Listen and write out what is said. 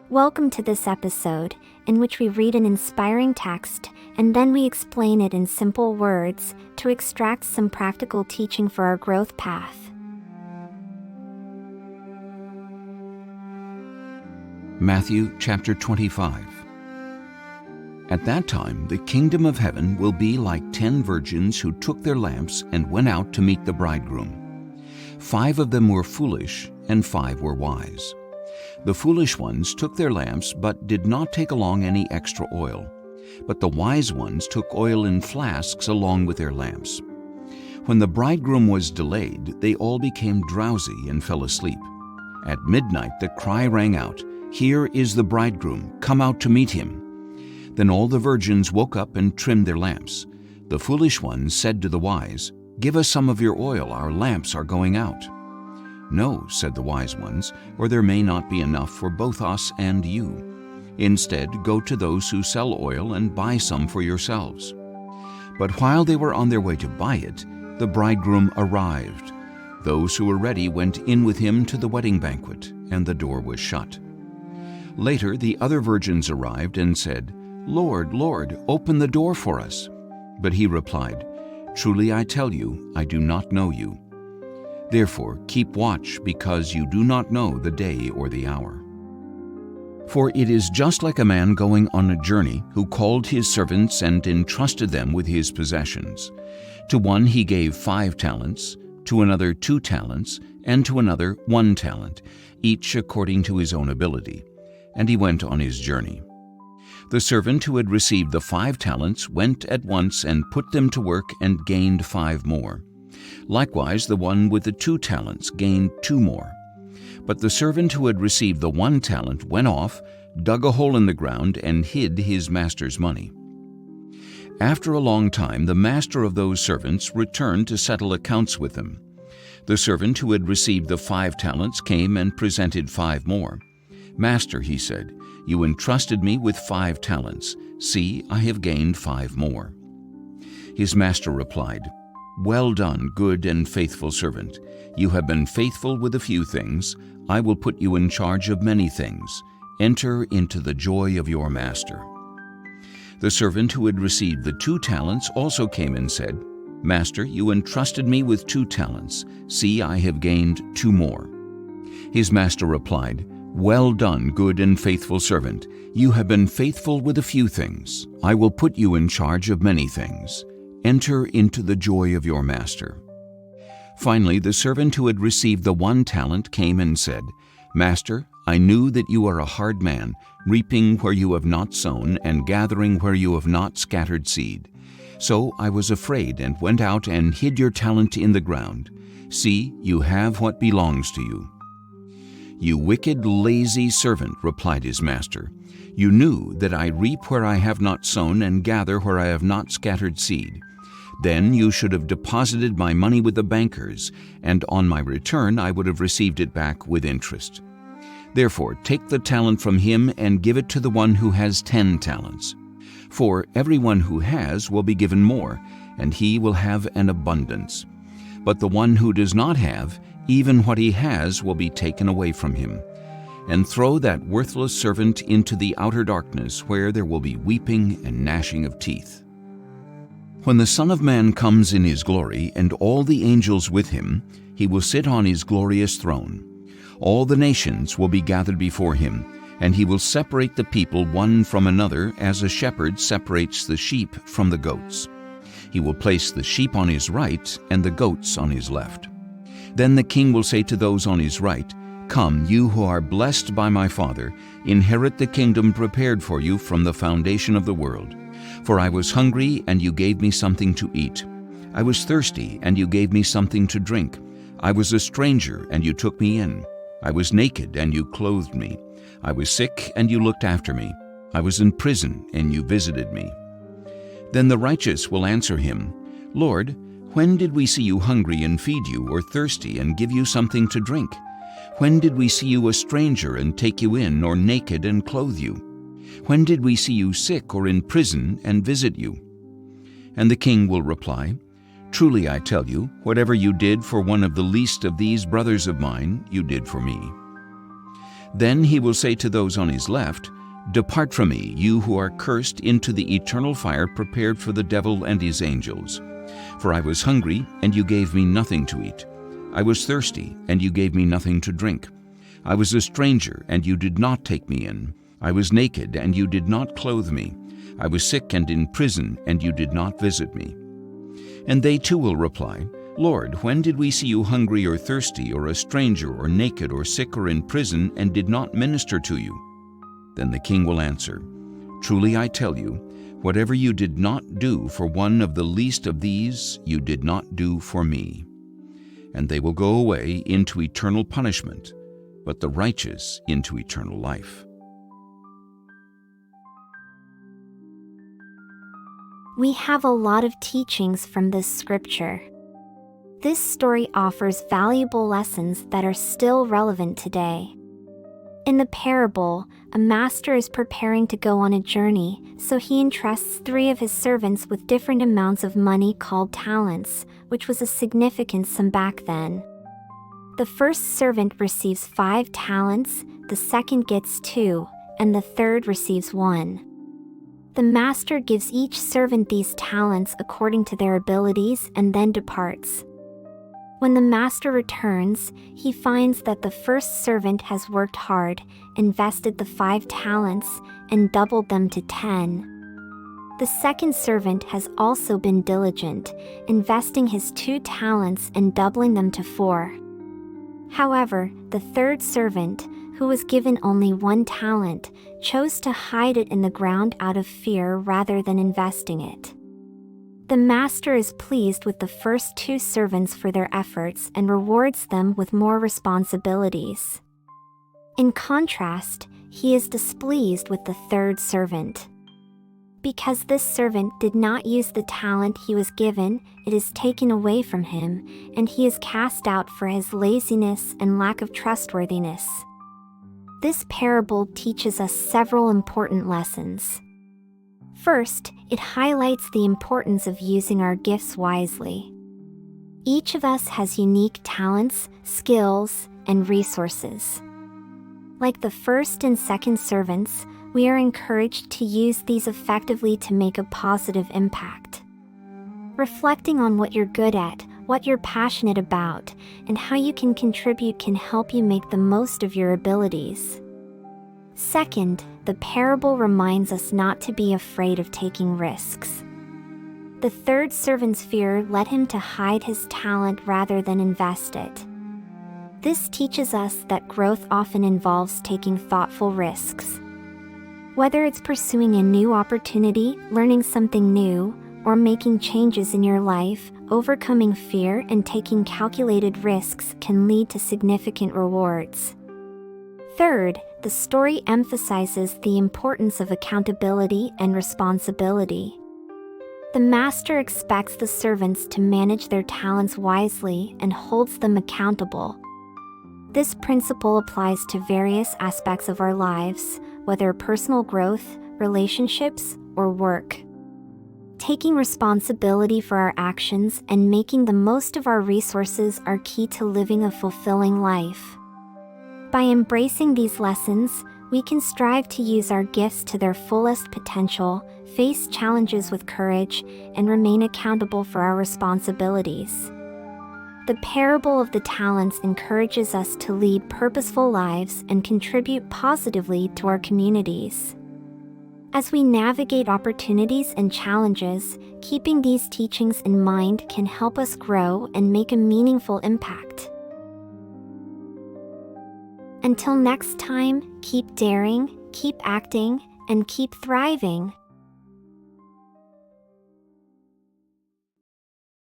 Welcome to this episode, in which we read an inspiring text and then we explain it in simple words to extract some practical teaching for our growth path. Matthew chapter 25. At that time, the kingdom of heaven will be like 10 virgins who took their lamps and went out to meet the bridegroom. 5 of them were foolish, and 5 were wise. The foolish ones took their lamps, but did not take along any extra oil. But the wise ones took oil in flasks along with their lamps. When the bridegroom was delayed, they all became drowsy and fell asleep. At midnight the cry rang out, "Here is the bridegroom, come out to meet him." Then all the virgins woke up and trimmed their lamps. The foolish ones said to the wise, "Give us some of your oil, our lamps are going out." "No," said the wise ones, "or there may not be enough for both us and you. Instead, go to those who sell oil and buy some for yourselves." But while they were on their way to buy it, the bridegroom arrived. Those who were ready went in with him to the wedding banquet, and the door was shut. Later the other virgins arrived and said, "Lord, Lord, open the door for us." But he replied, "Truly I tell you, I do not know you. Therefore keep watch, because you do not know the day or the hour. For it is just like a man going on a journey who called his servants and entrusted them with his possessions. To one he gave 5 talents, to another 2 talents, and to another 1 talent, each according to his own ability. And he went on his journey. The servant who had received the 5 talents went at once and put them to work and gained 5 more. Likewise, the one with the 2 talents gained 2 more. But the servant who had received the 1 talent went off, dug a hole in the ground, and hid his master's money. After a long time, the master of those servants returned to settle accounts with them. The servant who had received the 5 talents came and presented 5 more. "Master," he said, "you entrusted me with 5 talents. See, I have gained 5 more." His master replied, "Well done, good and faithful servant. You have been faithful with a few things. I will put you in charge of many things. Enter into the joy of your master." The servant who had received the 2 talents also came and said, "Master, you entrusted me with 2 talents. See, I have gained 2 more." His master replied, "Well done, good and faithful servant. You have been faithful with a few things. I will put you in charge of many things. Enter into the joy of your master." Finally, the servant who had received the 1 talent came and said, "Master, I knew that you are a hard man, reaping where you have not sown and gathering where you have not scattered seed. So I was afraid and went out and hid your talent in the ground. See, you have what belongs to you." "You wicked, lazy servant," replied his master. "You knew that I reap where I have not sown and gather where I have not scattered seed. Then you should have deposited my money with the bankers, and on my return I would have received it back with interest. Therefore take the talent from him and give it to the one who has 10 talents. For everyone who has will be given more, and he will have an abundance. But the one who does not have, even what he has will be taken away from him. And throw that worthless servant into the outer darkness, where there will be weeping and gnashing of teeth. When the Son of Man comes in his glory, and all the angels with him, he will sit on his glorious throne. All the nations will be gathered before him, and he will separate the people one from another, as a shepherd separates the sheep from the goats. He will place the sheep on his right and the goats on his left. Then the king will say to those on his right, "Come, you who are blessed by my Father, inherit the kingdom prepared for you from the foundation of the world. For I was hungry, and you gave me something to eat. I was thirsty, and you gave me something to drink. I was a stranger, and you took me in. I was naked, and you clothed me. I was sick, and you looked after me. I was in prison, and you visited me." Then the righteous will answer him, "Lord, when did we see you hungry and feed you, or thirsty and give you something to drink? When did we see you a stranger and take you in, or naked and clothe you? When did we see you sick or in prison and visit you?" And the king will reply, "Truly I tell you, whatever you did for one of the least of these brothers of mine, you did for me." Then he will say to those on his left, 'Depart from me, you who are cursed, into the eternal fire prepared for the devil and his angels. For I was hungry, and you gave me nothing to eat. I was thirsty, and you gave me nothing to drink. I was a stranger, and you did not take me in. I was naked, and you did not clothe me. I was sick and in prison, and you did not visit me.' And they too will reply, 'Lord, when did we see you hungry or thirsty, or a stranger, or naked, or sick, or in prison, and did not minister to you?' Then the king will answer, 'Truly I tell you, whatever you did not do for one of the least of these, you did not do for me.' And they will go away into eternal punishment, but the righteous into eternal life." We have a lot of teachings from this scripture. This story offers valuable lessons that are still relevant today. In the parable, a master is preparing to go on a journey, so he entrusts 3 of his servants with different amounts of money called talents, which was a significant sum back then. The first servant receives 5 talents, the second gets 2, and the third receives 1. The master gives each servant these talents according to their abilities and then departs. When the master returns, he finds that the first servant has worked hard, invested the 5 talents, and doubled them to 10. The second servant has also been diligent, investing his 2 talents and doubling them to 4. However, the third servant, who was given only 1 talent, chose to hide it in the ground out of fear rather than investing it. The master is pleased with the first 2 servants for their efforts and rewards them with more responsibilities. In contrast, he is displeased with the third servant. Because this servant did not use the talent he was given, it is taken away from him, and he is cast out for his laziness and lack of trustworthiness. This parable teaches us several important lessons. First, it highlights the importance of using our gifts wisely. Each of us has unique talents, skills, and resources. Like the first and second servants, we are encouraged to use these effectively to make a positive impact. Reflecting on what you're good at, what you're passionate about, and how you can contribute can help you make the most of your abilities. Second, the parable reminds us not to be afraid of taking risks. The third servant's fear led him to hide his talent rather than invest it. This teaches us that growth often involves taking thoughtful risks. Whether it's pursuing a new opportunity, learning something new, or making changes in your life, overcoming fear and taking calculated risks can lead to significant rewards. Third, the story emphasizes the importance of accountability and responsibility. The master expects the servants to manage their talents wisely and holds them accountable. This principle applies to various aspects of our lives, whether personal growth, relationships, or work. Taking responsibility for our actions and making the most of our resources are key to living a fulfilling life. By embracing these lessons, we can strive to use our gifts to their fullest potential, face challenges with courage, and remain accountable for our responsibilities. The parable of the talents encourages us to lead purposeful lives and contribute positively to our communities. As we navigate opportunities and challenges, keeping these teachings in mind can help us grow and make a meaningful impact. Until next time, keep daring, keep acting, and keep thriving.